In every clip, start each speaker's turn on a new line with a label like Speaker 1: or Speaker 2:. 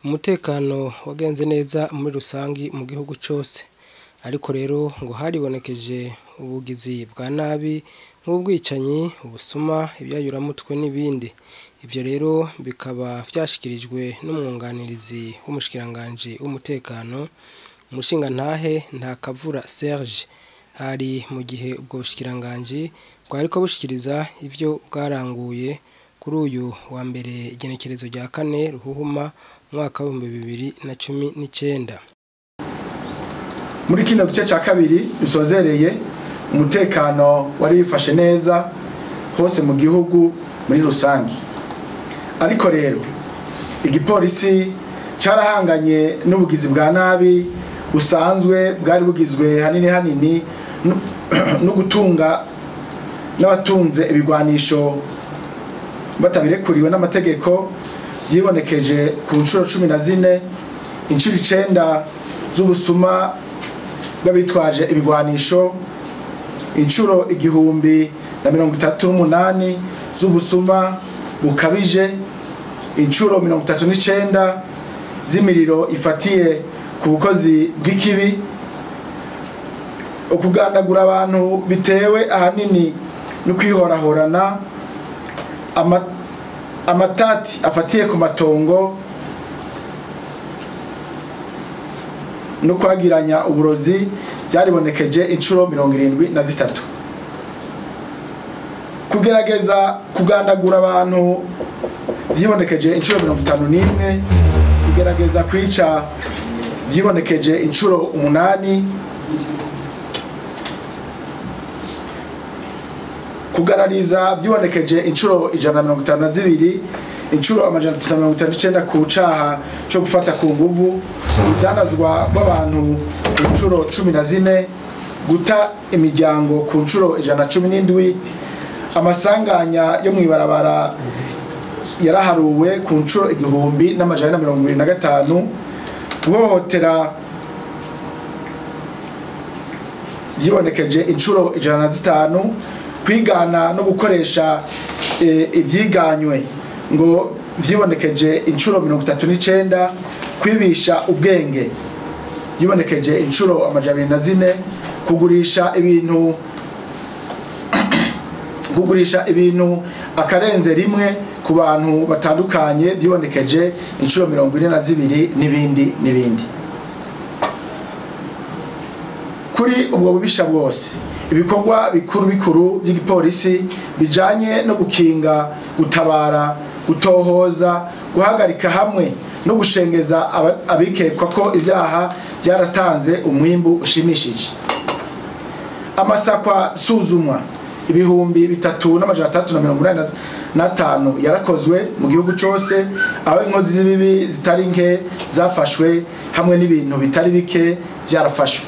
Speaker 1: umutekano wagenze neza muri rusangi mu gihugu cyose, ariko rero ngo haribonekeje ubugizi bwa nabi nk'ubwicanyi, ubusuma, ibyayuramutwe n'ibindi. Ivyo rero bikaba vyashikirijwe n'umwunganirizi w'umushikiranganje w'umutekano, umushingantahe Ntakavura Serge. Hari mu gihe ubwo bushikiranganje bwariko bushikiriza ivyo bwaranguye kuri uyu wa mbere igenekerezo rya 4 Ruhuhuma mwaka wa 2019.
Speaker 2: Muri kino gice ca kabiri dusozereye umutekano wari wifashe neza hose mu gihugu muri rusangi. Ariko rero igipolisi carahanganye n'ubugizi bwa nabi busanzwe bwari bugizwe hanini no gutunga n'abatunze ibigwanisho batabirekuriwe n'amategeko, vyibonekeje ku ncuro 14, incuro 9 z'ubusuma bw'abitwaje ibigwanisho, incuro 1038 z'ubusuma bukabije, incuro 39 z'imiriro ifatiye ku bukozi bw'ikibi, ukugandagura abantu bitewe ahanini no kwihorahorana, amatati afatiye ku matongo no kwagiranya uburozi byaribonekeje incuro 73. Kugerageza kugandagura abantu vyibonekeje incuro 51, kugerageza kwica vyibonekeje incuro 8, kugarariza vyibonekeje incuro 152, incuro 359 ku caha cyo gufata ku nguvu, udanazwa bw'abantu incuro 14, guta imiryango ku ncuro 117, amasanganya yo mwibarabara yaraharuwe ku ncuro 1025, guhohotera vyibonekeje incuro 105, kwigana no gukoresha ivyiganywe ngo vyibonekeje incuro 39, kwibisha ubwenge vyibonekeje incuro 204, kugurisha ibintu akarenze rimwe ku bantu batandukanye vyibonekeje incuro 42 n'ibindi. Kuri ubwo bubisha bwose, ibikorwa bikuru by'igipolisi bijanye no gukinga, gutabara, gutohoza, guhagarika hamwe no gushengeza abikekwa ko ivyaha byaratanze umwimbu ushimishije. Amasakwa suzumwa 3385 yarakozwe mu gihugu cyose, aho inkozi z'ibibi zitari nke zafashwe hamwe n'ibintu bitari bike byarafashwe.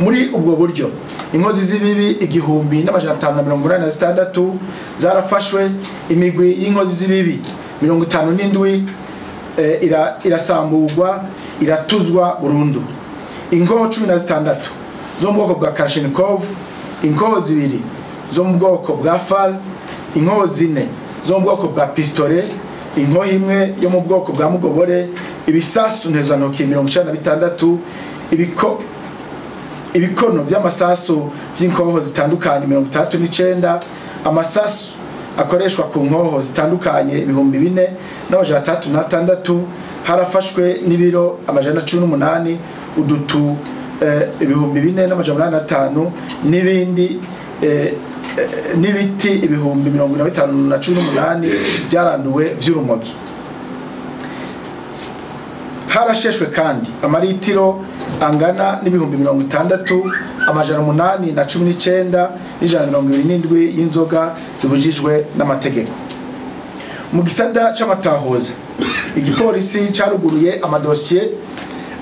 Speaker 2: Muri ubwo buryo inkozi z'ibibi 1586 zarafashwe, imigwi y'inkozi z'ibibi 57 irasamburwa, iratuzwa burundu. Inkoho 16 zo mu bwoko bwa Kalashnikov, inkoho 2 zo mu bwoko bwa FAL, inkoho 4 zo mu bwoko bwa pistolet, inkoho 1 yo mu bwoko bwa mugobore, ibisasu ntezantoki 96, ibikono vy'amasasu vy'inkoho zitandukanye 39, amasasu akoreshwa ku nkoho zitandukanye 4366, harafashwe n'ibiro 118, udutu 2485 n'ibindi n'ibiti 1518 byaranduwe vy'urumogi. Harasheshwe kandi amaritiro angana n'ibihumbi 60, 819 n'ijana y'inzoga zibujijwe n'amategeko. Mu gisata c'amatahoza, igipolisi caruguruye amadosiye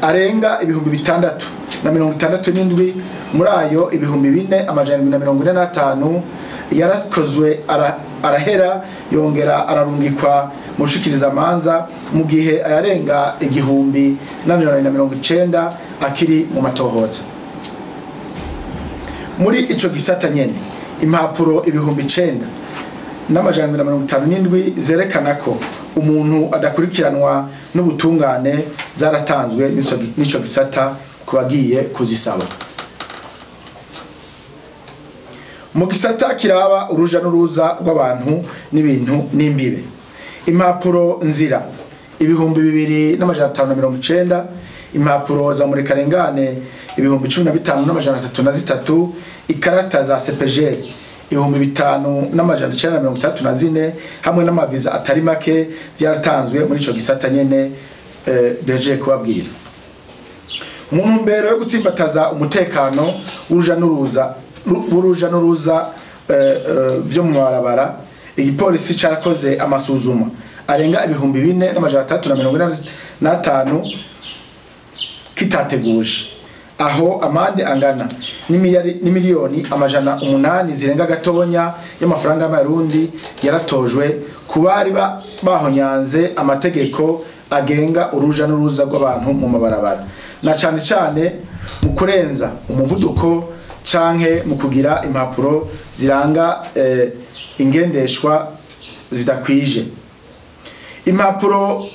Speaker 2: arenga ibihumbi 667, muri ayo ibihumbi 4745 yarakozwe arahera, yongera ararungikwa mu bushikirizamanza, mu gihe ayarenga igihumbi 890 akiri mu matohoza. Muri ico gisata nyene impapuro ibihumbi 9 n'amajana 57 zerekana ko umuntu adakurikiranwa n'ubutungane zaratanzwe n'ico gisata kubagiye kuzisaba. Mu gisata kiraba uruja n'uruza rw'abantu n'ibintu n'imbibe, impapuro nzira 2590, impapuro za murekarengane 15303, ikarata za CPGL 5934 hamwe n'amaviza atari make byaratanzwe muri ico gisata nyene deje kubabwira. Mu ntumbero yo gutsimbataza umutekano w'uruja n'uruza byo mu barabara, igipolisi carakoze amasuzuma arenga 4345 kitateguje, aho amande angana n'imiliyoni 800 zirenga gatonya y'amafaranga y'amarundi yaratojwe kubari bahonyanze amategeko agenga uruja n'uruza rw'abantu mu mabarabara, na cyane cyane mu kurenza umuvuduko canke mu kugira impapuro ziranga ingendeshwa zidakwije. Impapuro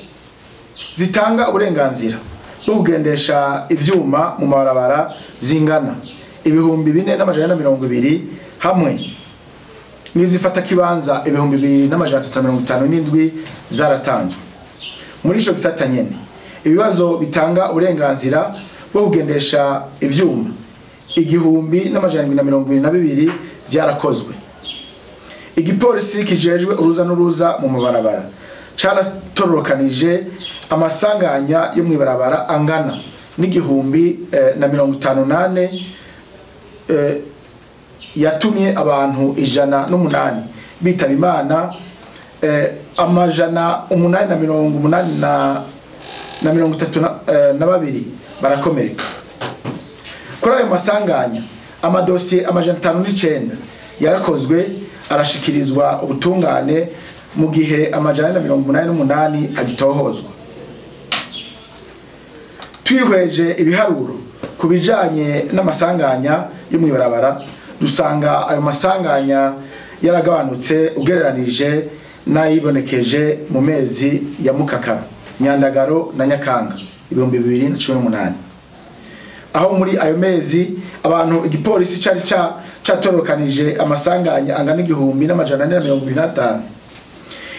Speaker 2: zitanga uburenganzira bwo kugendesha ivyuma mu mabarabara zingana 2420 hamwe n'izifata kibanza 2357 zaratanzwe. Muri ico gisata nyene ibibazo bitanga uburenganzira bwo kugendesha ivyuma 1722 byarakozwe. Igipolisi kijejwe uruza n'uruza mu mabarabara caratorokanije amasanganya yo mwibarabara angana n'1058 yatumye abantu 108 bitaba Imana, amajana 832 barakomereka. Kuri ayo masanganya amadosiye amajana 509 yarakozwe arashikirizwa ubutungane mu gihe amajana 188 agitohozwa. Twihweje ibiharuro kubijanye n'amasanganya yo mwibarabara, dusanga ayo masanganya yaragabanutse ugereranije nayibonekeje mu mezi ya Mukakaro, Nyandagaro na Nyakanga 2018, aho muri ayo mezi abantu igipolisi cari catorokanije amasanganya angana 1425.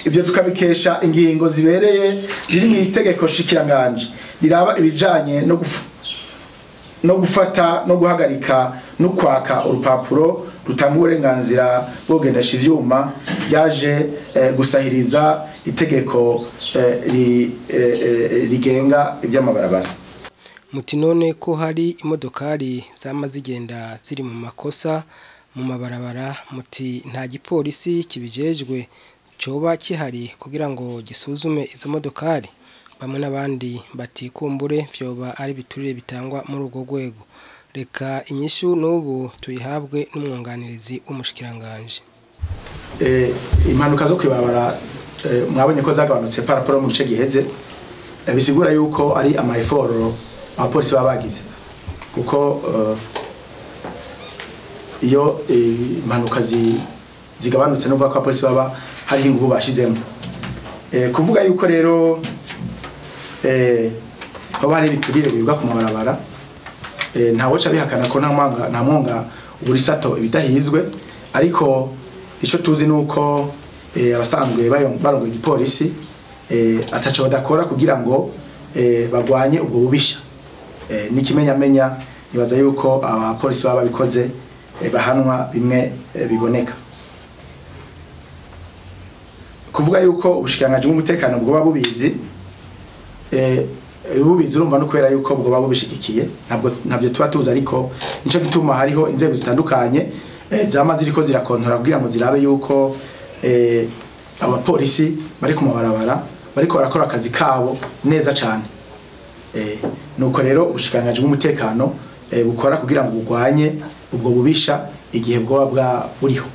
Speaker 2: Ivyo tukabikesha ingingo zibereye ziri mu itegeko shikiranganje riraba ibijanye no gufata no guhagarika no kwaka urupapuro rutanga uburenganzira bwo kugendesha ivyuma, yaje gusahiriza itegeko rigenga ivy'amabarabara.
Speaker 1: Muti none ko hari imodokari zamazigenda ziri mu makosa mu mabarabara, muti nta gipolisi kibijejwe coba kihari kugira ngo gisuzume izo modokari? Bamwe n'abandi batikumbure vyoba ari biturire bitangwa muri urwo rwego. Reka inyishu n'ubu tuyihabwe n'umwunganirizi w'umushikiranganje.
Speaker 2: Impanuka zo kwibabara mwabonye ko zagabanutse paraporo mu gice giheze, bisigura yuko ari amaeforo abapolisi babagize, kuko iyo impanuka zigabanutse n'uvuga ko abapolisi baba hari ingufu bashizemo. Kuvuga yuko rero baba hari biturire bivuga ku mabarabara, ntawo ca bihakana ko nta mwonga uburisato ibidahizwe, ariko ico tuzi nuko abasanzwe barongo igipolisi ataco badakora kugira ngo bagwanye ubwo bubisha. Nikimenyamenya nibaza yuko abapolisi baba bikoze bahanwa bimwe biboneka. Kuvuga yuko ubushikiranganje bw'umutekano bwo babubizi, urumva no kwera yuko bwo babubishigikiye, ntabyo tuba tuzi, ariko nico gituma hariho inzego zitandukanye zamaze ziriko zirakontora kugira ngo zirabe yuko abapolisi bari ku mabarabara bariko barakora akazi kabo neza cyane. Nuko rero ubushikiranganje bw'umutekano bukora kugira ngo bugwanye ubwo bubisha igihe bwo buriho.